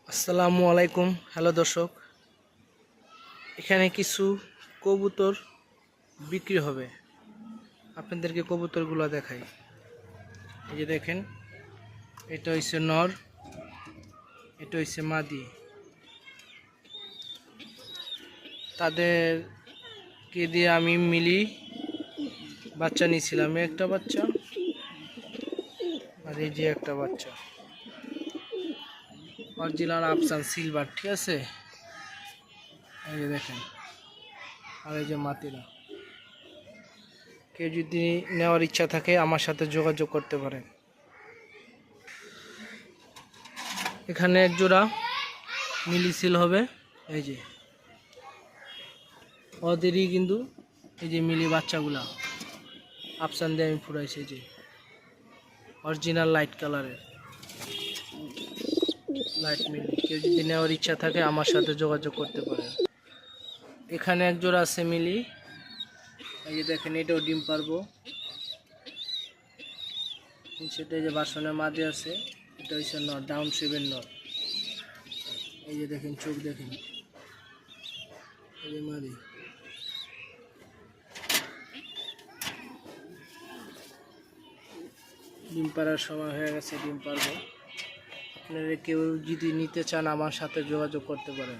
আসসালামু আলাইকুম। হ্যালো দর্শক, এখানে কিছু কবুতর বিক্রি হবে। আপনাদেরকে কবুতরগুলো দেখাই। এই যে দেখেন, এটা হচ্ছে নর, এটা হচ্ছে মাদি। তাদেরকে দিয়ে আমি মিলি বাচ্চা নিয়েছিলাম, একটা বাচ্চা আর এই যে একটা বাচ্চা, অরিজিনাল আফসান সিলভার, ঠিক আছে। এই যে দেখেন, আর এই যে মাতিরা। কেউ যদি নেওয়ার ইচ্ছা থাকে আমার সাথে যোগাযোগ করতে পারেন। এখানে এক জোড়া মিলি সিল হবে। এই যে ওদেরই কিন্তু এই যে মিলি বাচ্চাগুলা আফসান দিয়ে আমি ফুরাইছি, যে অরিজিনাল লাইট কালারের লাইট মিলি। কেউ যদি নেওয়ার ইচ্ছা থাকে আমার সাথে যোগাযোগ করতে পারেন। এখানে এক জোড়া আছে মিলি, এই যে দেখেন, এটাও ডিম পারবো। সেটা এই যে বাসনের মাঝে আছে, এটা হচ্ছে নর, ডাউন শেপের নর। এই যে দেখেন, চোখ দেখেন, এই যে মাদি। ডিম পাড়ার সময় হয়ে গেছে, ডিম পারবো। আপনারা কেউ যদি নিতে চান আমার সাথে যোগাযোগ করতে পারেন।